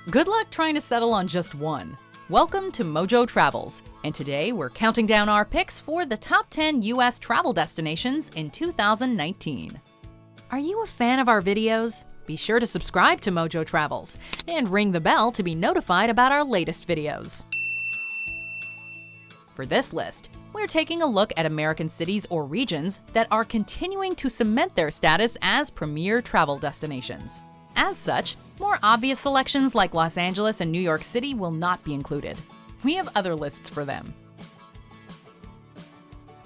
Good luck trying to settle on just one. Welcome to MojoTravels, and today we're counting down our picks for the top 10 US travel destinations in 2019. Are you a fan of our videos? Be sure to subscribe to MojoTravels and ring the bell to be notified about our latest videos. For this list, we're taking a look at American cities or regions that are continuing to cement their status as premier travel destinations. As such, more obvious selections like Los Angeles and New York City will not be included. We have other lists for them.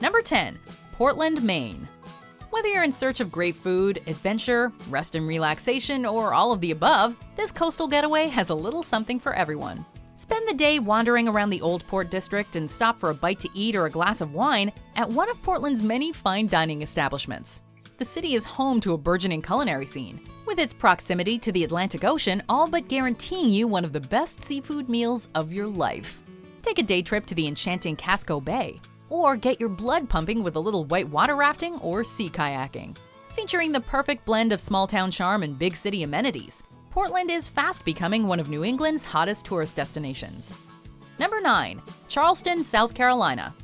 Number 10. Portland, Maine. Whether you're in search of great food, adventure, rest and relaxation, or all of the above, this coastal getaway has a little something for everyone. Spend the day wandering around the Old Port District and stop for a bite to eat or a glass of wine at one of Portland's many fine dining establishments. The city is home to a burgeoning culinary scene, with its proximity to the Atlantic Ocean all but guaranteeing you one of the best seafood meals of your life. Take a day trip to the enchanting Catskill Bay, or get your blood pumping with a little white water rafting or sea kayaking. Featuring the perfect blend of small-town charm and big city amenities, Portland is fast becoming one of New England's hottest tourist destinations. Number 9. Charleston, South Carolina.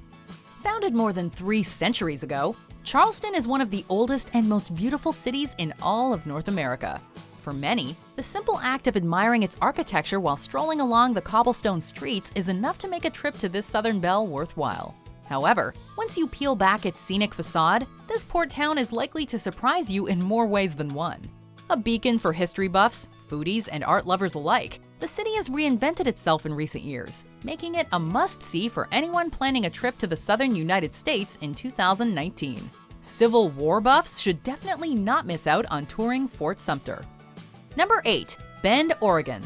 Founded more than 3 centuries ago, Charleston is one of the oldest and most beautiful cities in all of North America. For many, the simple act of admiring its architecture while strolling along the cobblestone streets is enough to make a trip to this southern belle worthwhile. However, once you peel back its scenic facade, this port town is likely to surprise you in more ways than one. A beacon for history buffs, foodies, and art lovers alike, the city has reinvented itself in recent years, making it a must-see for anyone planning a trip to the southern United States in 2019. Civil War buffs should definitely not miss out on touring Fort Sumter. Number 8. Bend, Oregon.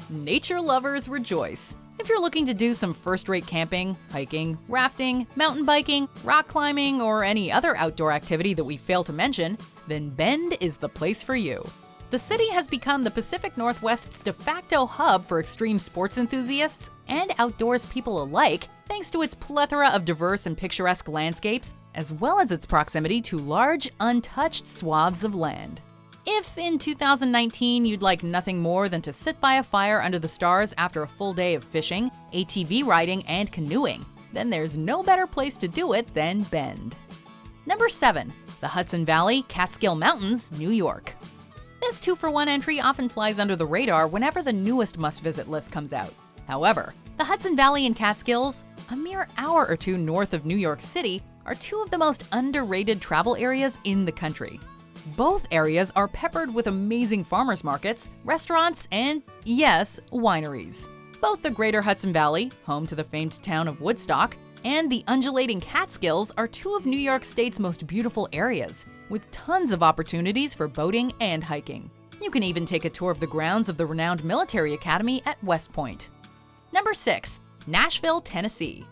Nature lovers rejoice. If you're looking to do some first-rate camping, hiking, rafting, mountain biking, rock climbing, or any other outdoor activity that we fail to mention, then Bend is the place for you. The city has become the Pacific Northwest's de facto hub for extreme sports enthusiasts and outdoors people alike, thanks to its plethora of diverse and picturesque landscapes, as well as its proximity to large, untouched swaths of land. If in 2019 you'd like nothing more than to sit by a fire under the stars after a full day of fishing, ATV riding, and canoeing, then there's no better place to do it than Bend. Number 7. The Hudson Valley, Catskill Mountains, New York. This 2-for-1 entry often flies under the radar whenever the newest must-visit list comes out. However, the Hudson Valley and Catskills, a mere hour or two north of New York City, are two of the most underrated travel areas in the country. Both areas are peppered with amazing farmers markets, restaurants, and, yes, wineries. Both the greater Hudson Valley, home to the famed town of Woodstock, and the undulating Catskills are two of New York State's most beautiful areas, with tons of opportunities for boating and hiking. You can even take a tour of the grounds of the renowned military academy at West Point. Number 6. Nashville, Tennessee.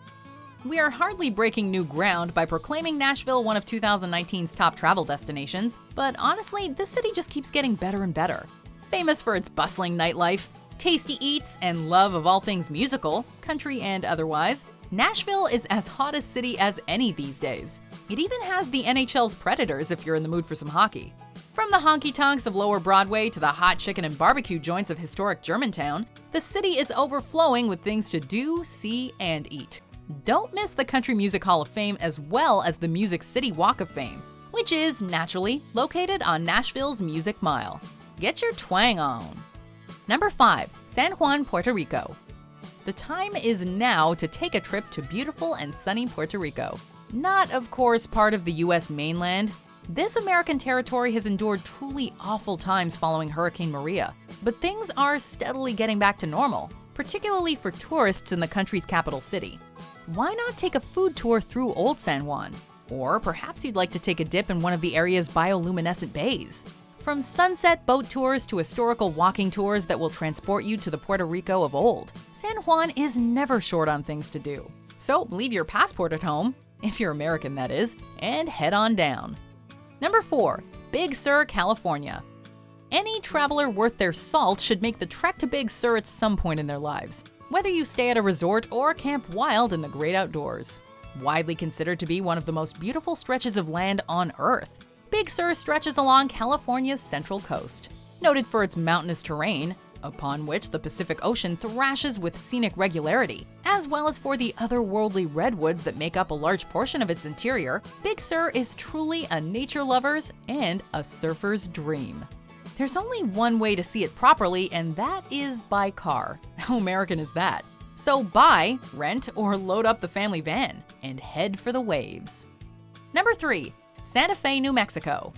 We are hardly breaking new ground by proclaiming Nashville one of 2019's top travel destinations, but honestly, this city just keeps getting better and better. Famous for its bustling nightlife, tasty eats, and love of all things musical, country and otherwise, Nashville is as hot a city as any these days. It even has the NHL's Predators if you're in the mood for some hockey. From the honky-tonks of Lower Broadway to the hot chicken and barbecue joints of historic Germantown, the city is overflowing with things to do, see, and eat. Don't miss the Country Music Hall of Fame as well as the Music City Walk of Fame, which is, naturally, located on Nashville's Music Mile. Get your twang on! Number 5. San Juan, Puerto Rico. The time is now to take a trip to beautiful and sunny Puerto Rico. Not, of course, part of the US mainland. This American territory has endured truly awful times following Hurricane Maria, but things are steadily getting back to normal, particularly for tourists in the country's capital city. Why not take a food tour through Old San Juan? Or perhaps you'd like to take a dip in one of the area's bioluminescent bays. From sunset boat tours to historical walking tours that will transport you to the Puerto Rico of old, San Juan is never short on things to do. So leave your passport at home, if you're American that is, and head on down. Number 4. Big Sur, California. Any traveler worth their salt should make the trek to Big Sur at some point in their lives, whether you stay at a resort or camp wild in the great outdoors. Widely considered to be one of the most beautiful stretches of land on Earth, Big Sur stretches along California's central coast. Noted for its mountainous terrain, upon which the Pacific Ocean thrashes with scenic regularity, as well as for the otherworldly redwoods that make up a large portion of its interior, Big Sur is truly a nature lover's and a surfer's dream. There's only one way to see it properly, and that is by car. How American is that? So buy, rent, or load up the family van and head for the waves. Number 3. Santa Fe, New Mexico.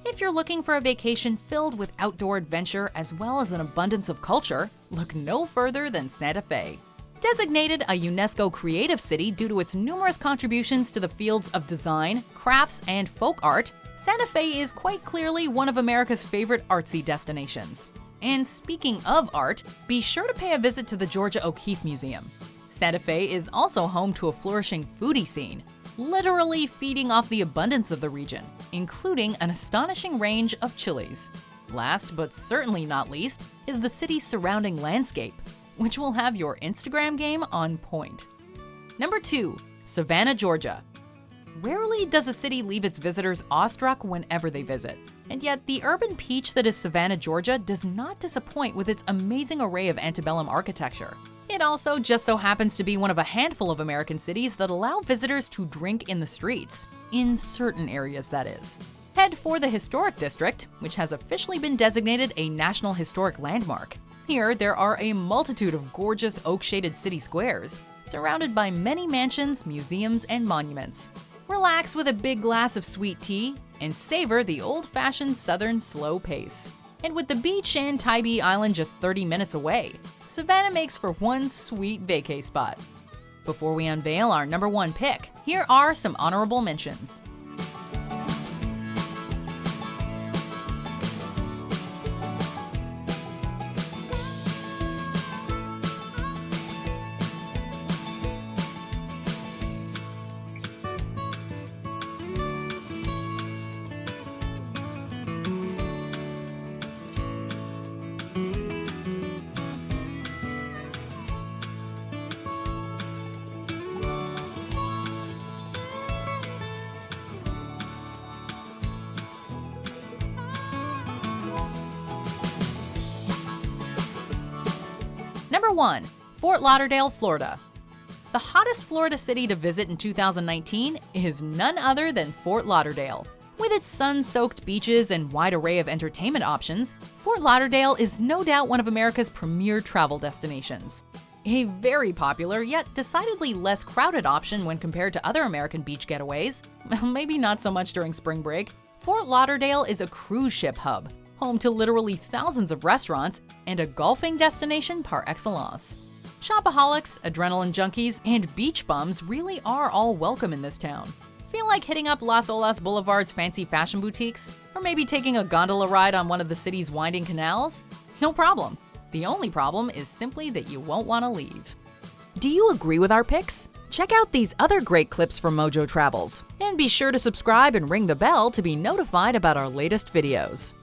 If you're looking for a vacation filled with outdoor adventure as well as an abundance of culture, look no further than Santa Fe. Designated a UNESCO Creative City due to its numerous contributions to the fields of design, crafts, and folk art, Santa Fe is quite clearly one of America's favorite artsy destinations. And speaking of art, be sure to pay a visit to the Georgia O'Keeffe Museum. Santa Fe is also home to a flourishing foodie scene, literally feeding off the abundance of the region, including an astonishing range of chilies. Last but certainly not least is the city's surrounding landscape, which will have your Instagram game on point. Number 2. Savannah, Georgia. Rarely does a city leave its visitors awestruck whenever they visit. And yet, the urban peach that is Savannah, Georgia does not disappoint with its amazing array of antebellum architecture. It also just so happens to be one of a handful of American cities that allow visitors to drink in the streets. In certain areas, that is. Head for the Historic District, which has officially been designated a National Historic Landmark. Here, there are a multitude of gorgeous oak-shaded city squares, surrounded by many mansions, museums, and monuments. Relax with a big glass of sweet tea and savor the old-fashioned southern slow pace. And with the beach and Tybee Island just 30 minutes away, Savannah makes for one sweet vacay spot. Before we unveil our number 1 pick, here are some honorable mentions. Number 1. Fort Lauderdale, Florida. The hottest Florida city to visit in 2019 is none other than Fort Lauderdale. With its sun-soaked beaches and wide array of entertainment options, Fort Lauderdale is no doubt one of America's premier travel destinations. A very popular, yet decidedly less crowded option when compared to other American beach getaways, maybe not so much during spring break, Fort Lauderdale is a cruise ship hub, home to literally thousands of restaurants and a golfing destination par excellence. Shopaholics, adrenaline junkies, and beach bums really are all welcome in this town. Feel like hitting up Las Olas Boulevard's fancy fashion boutiques? Or maybe taking a gondola ride on one of the city's winding canals? No problem. The only problem is simply that you won't want to leave. Do you agree with our picks? Check out these other great clips from MojoTravels. And be sure to subscribe and ring the bell to be notified about our latest videos.